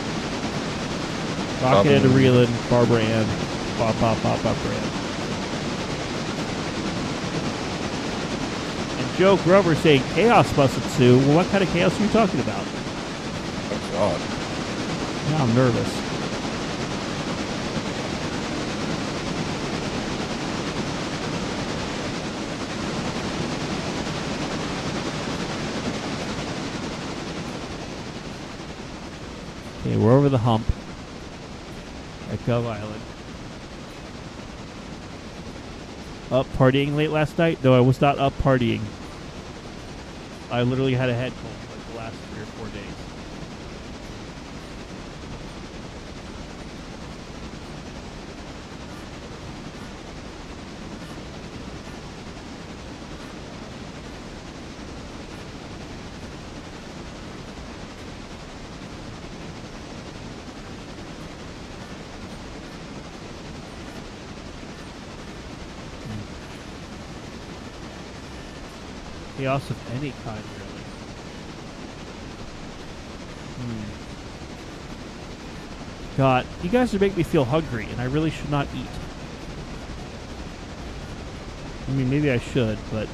Rocking and reeling. Barbara Ann. Bop, bop, bop, Barbara Ann. And Joe Grover saying chaos must ensue. Well, what kind of chaos are you talking about? Oh, God. Now I'm nervous. Okay, we're over the hump at Gove Island. Up partying late last night? No, I was not up partying. I literally had a head cold for like the last 3 or 4 days. Chaos of any kind, really. God, you guys are making me feel hungry, and I really should not eat. I mean, maybe I should, but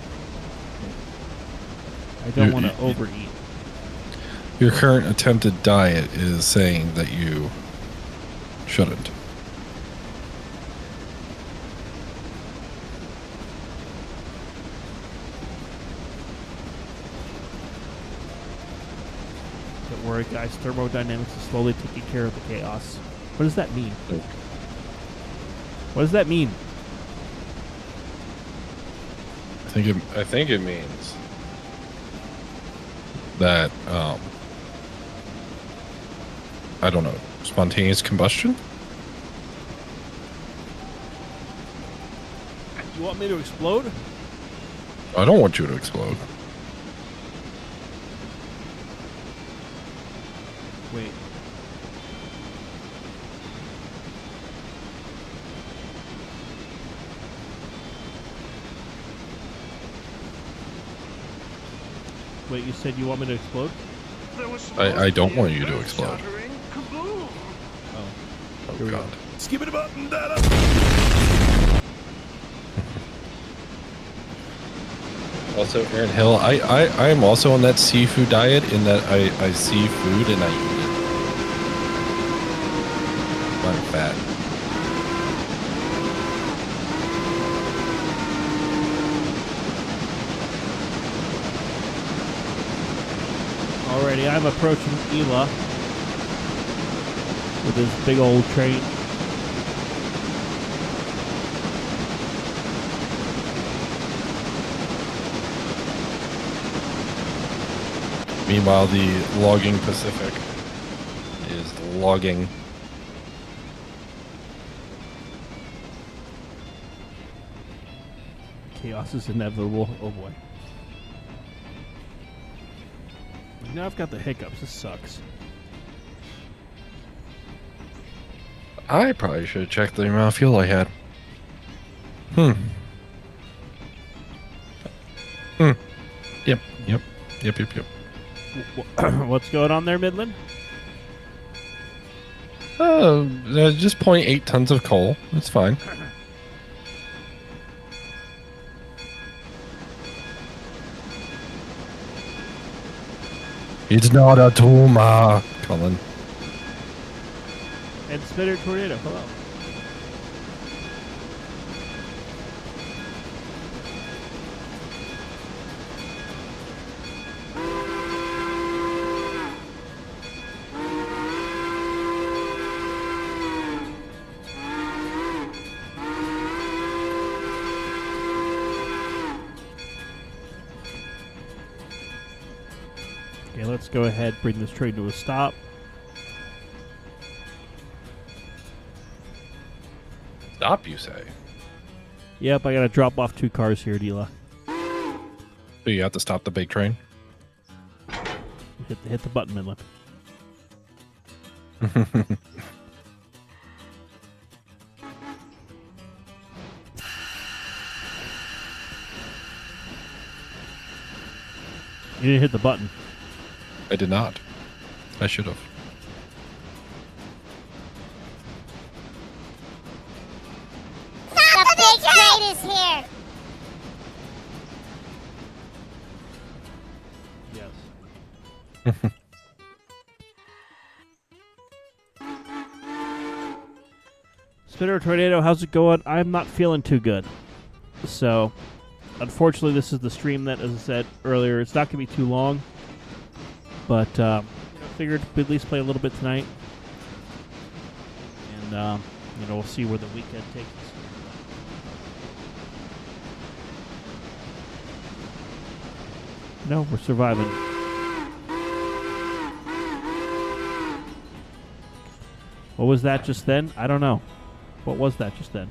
I don't want to overeat. Your current attempted diet is saying that you shouldn't. Don't worry, guys. Thermodynamics is slowly taking care of the chaos. What does that mean? What does that mean? I think it means that I don't know, spontaneous combustion? You want me to explode? I don't want you to explode. Wait. Wait, you said you want me to explode? I don't want you to explode. Oh. Oh, Here we God. go. Skip it about data. Also, Aaron Hill, I am also on that seafood diet in that I see food and I eat it. I'm fat. Alrighty, I'm approaching Ela with this big old train. Meanwhile, the logging Pacific is logging. Chaos is inevitable. Oh boy. Now I've got the hiccups. This sucks. I probably should have checked the amount of fuel I had. Yep. Yep. Yep. What's going on there, Midland? Just 0.8 tons of coal. It's fine. It's not a tumor, Colin. And Spitter Tornado, hello. Okay, let's go ahead, bring this train to a stop. Stop, you say? Yep, I gotta drop off 2 cars here, Dila. So you have to stop the big train? Hit the button, Midland. You didn't hit the button. I did not. I should have. The big train is here! Yes. Spitter Tornado, how's it going? I'm not feeling too good. So, unfortunately, this is the stream that, as I said earlier, it's not going to be too long. But, figured we'd at least play a little bit tonight. And, we'll see where the weekend takes us. No, we're surviving. What was that just then? I don't know. What was that just then?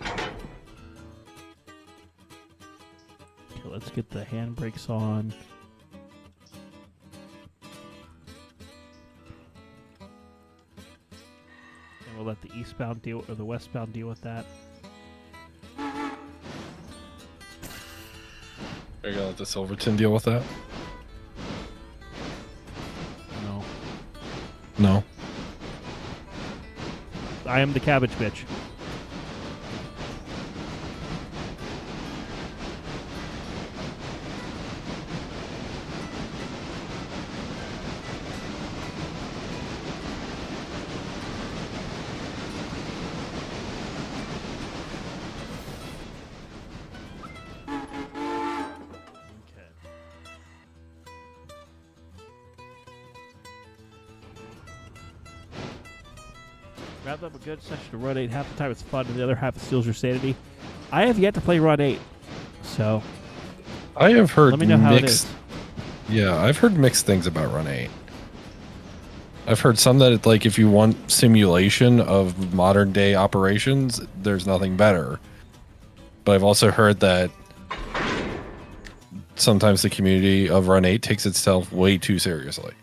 Okay, let's get the handbrakes on. And we'll let the eastbound deal or the westbound deal with that. Are you gonna let the Silverton deal with that? No. No. I am the cabbage bitch. Wrapped up a good session of Run 8. Half the time it's fun, and the other half it steals your sanity. I have yet to play Run 8, so I have heard let me know how it mixed. is. Yeah, I've heard mixed things about Run 8. I've heard some that, like, if you want simulation of modern day operations, there's nothing better. But I've also heard that sometimes the community of Run 8 takes itself way too seriously.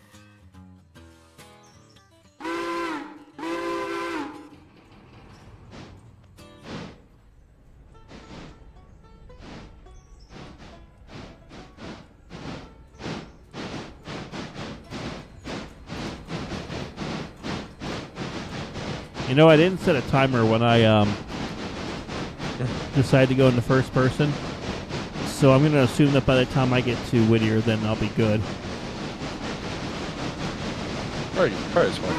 You know, I didn't set a timer when I decided to go into first person, so I'm going to assume that by the time I get to Whittier, then I'll be good. Probably smart.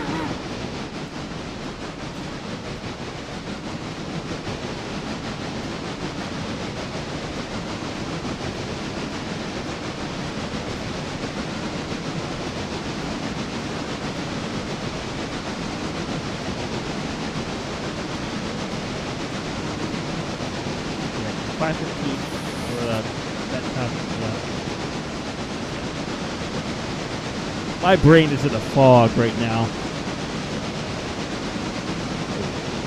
Yeah, 5:15 for that time. My brain is in a fog right now.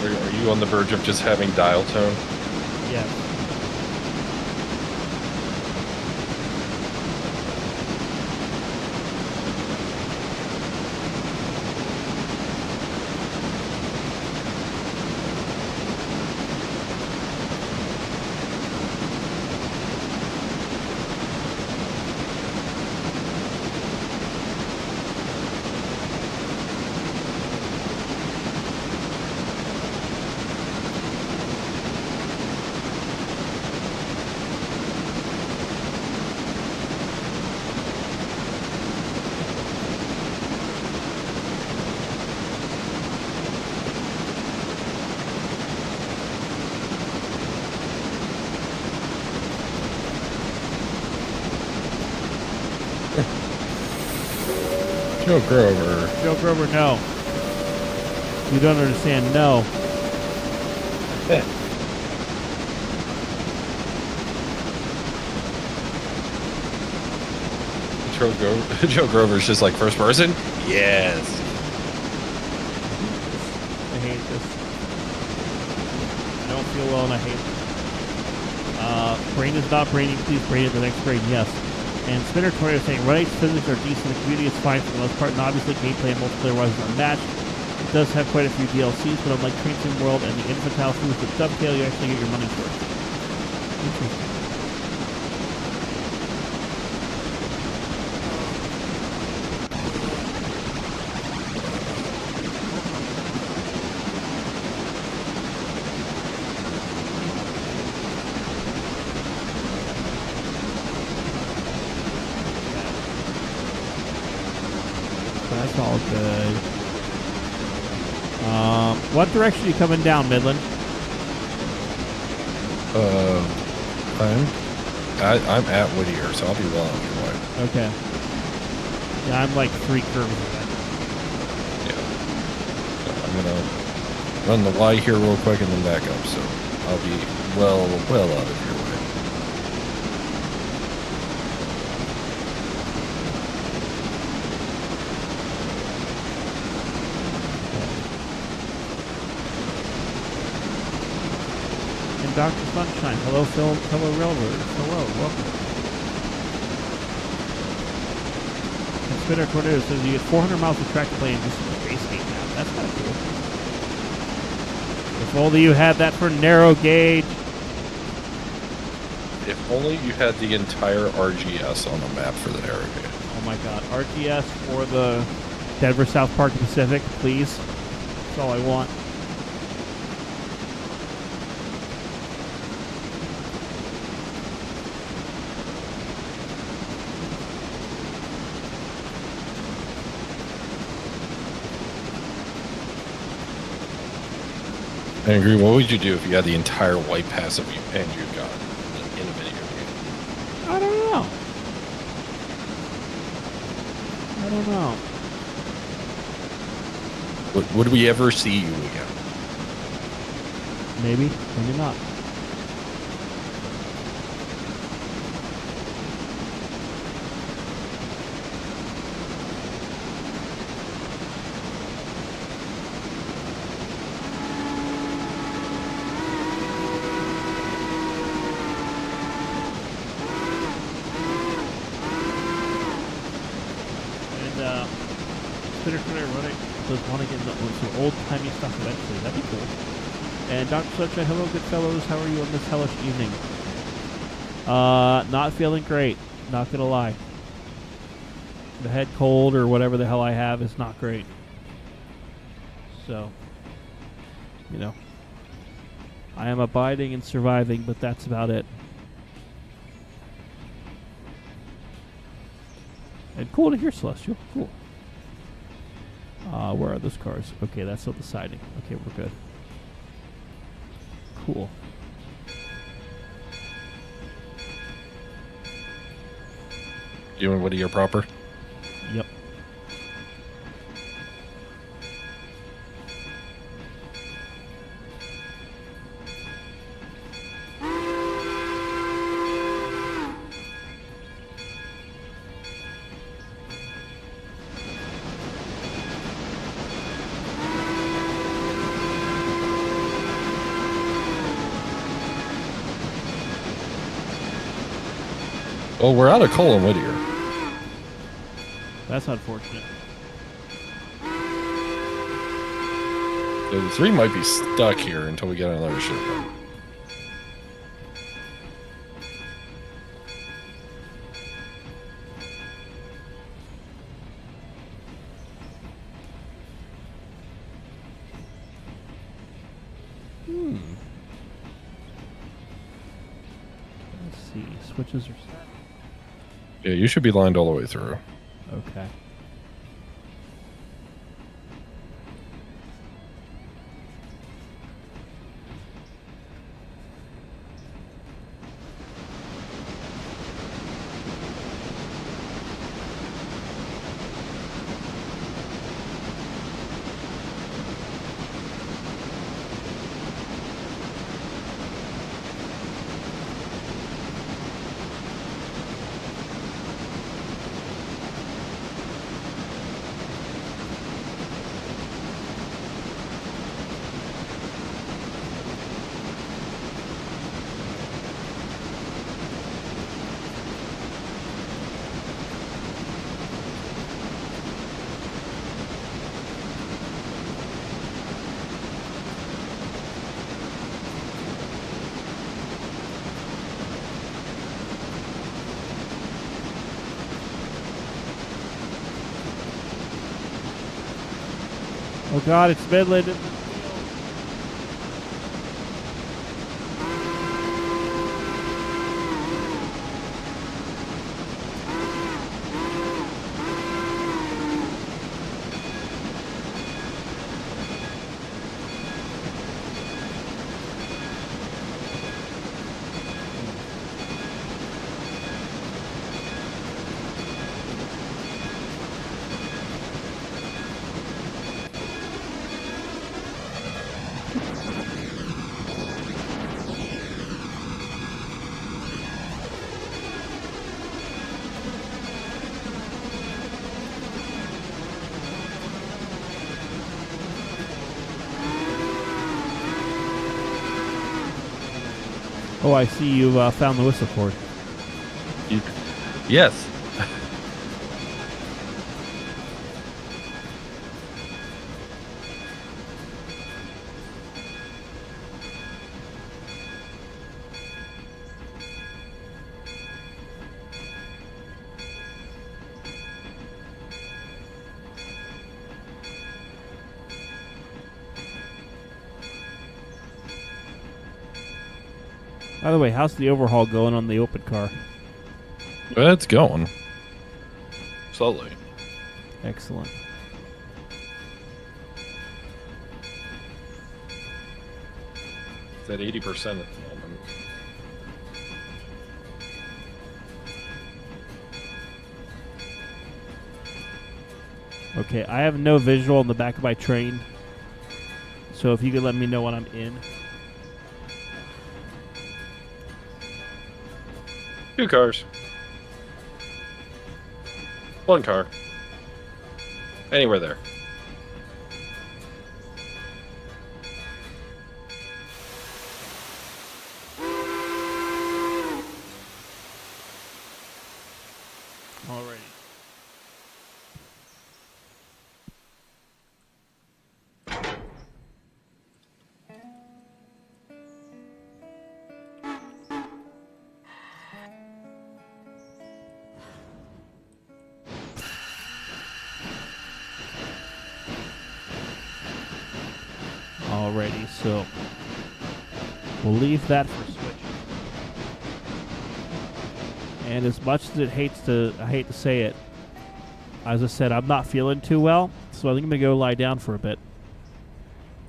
Are you on the verge of just having dial tone? Yeah. Joe Grover. Joe Grover, no. You don't understand, no. Joe Grover's just like first person? Yes. I hate this. I don't feel well and I hate it. Brain is not braining. Please brain at the next brain. Yes. And Spinner Tornado is saying, Running physics are decent. The community is fine for the most part. And obviously, gameplay and multiplayer-wise is unmatched. It does have quite a few DLCs, but unlike Train Sim World and the Infantile Foods with Dovetail, you actually get your money's worth. Interesting. That's all good. What direction are you coming down, Midland? I'm at Whittier, so I'll be well on your way. Okay. Yeah, I'm like 3 curves away. Yeah. So I'm gonna run the Y here real quick and then back up, so I'll be well out of your way. Dr. Sunshine, hello, fellow railroaders. Hello, welcome. And Spinner Tornado says you get 400 miles of track to play in just a space game now. That's kind of cool. If only you had that for narrow gauge. If only you had the entire RGS on the map for the narrow gauge. Oh my god, RGS for the Denver South Park Pacific, please. That's all I want. I agree. What would you do if you had the entire white pass of you and you got in a video game? I don't know. I don't know. Would we ever see you again? Maybe, maybe not. Does want to get into some old-timey stuff eventually. That'd be cool. And Dr. Sunshine, hello, good fellows. How are you on this hellish evening? Not feeling great. Not gonna lie. The head cold or whatever the hell I have is not great. So, you know, I am abiding and surviving, but that's about it. And cool to hear, Celestial. Cool. Where are those cars? Okay, that's on the siding. Okay, we're good. Cool. You and Whittier proper? Yep. Well, we're out of coal in Whittier. That's unfortunate. So the 3 might be stuck here until we get another shipment. Let's see. Switches are set. Yeah, you should be lined all the way through. Okay. Oh God, it's Midland. Oh, I see you've found the whistle cord. Yes. By the way, how's the overhaul going on the open car? It's going. Slowly. Excellent. It's at 80% at the moment. Okay, I have no visual on the back of my train, so if you could let me know when I'm in. 2 cars. 1 car. Anywhere there. Alrighty. Alrighty, so we'll leave that for switch. And as much as I hate to say it, as I said, I'm not feeling too well, so I think I'm gonna go lie down for a bit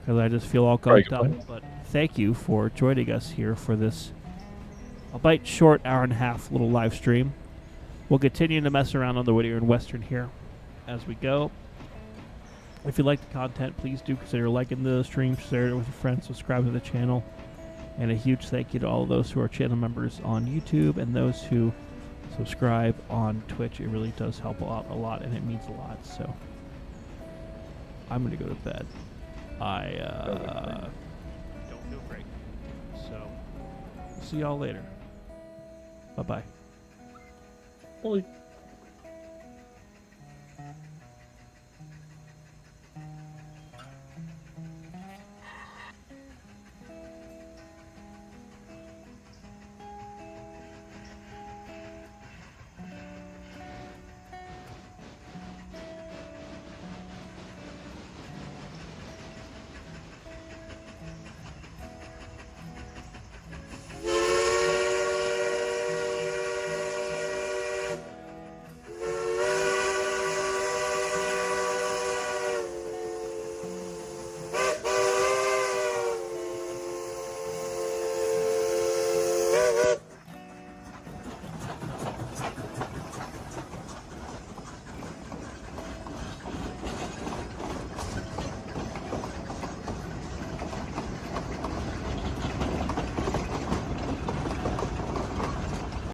because I just feel all gunked up. But thank you for joining us here for this albeit short hour and a half little live stream. We'll continue to mess around on the Whittier and Western here as we go. If you like the content, please do consider liking the stream, share it with your friends, subscribe to the channel, and a huge thank you to all of those who are channel members on YouTube and those who subscribe on Twitch. It really does help out a lot, and it means a lot. So I'm going to go to bed. I don't feel great. So see y'all later. Bye-bye. Holy.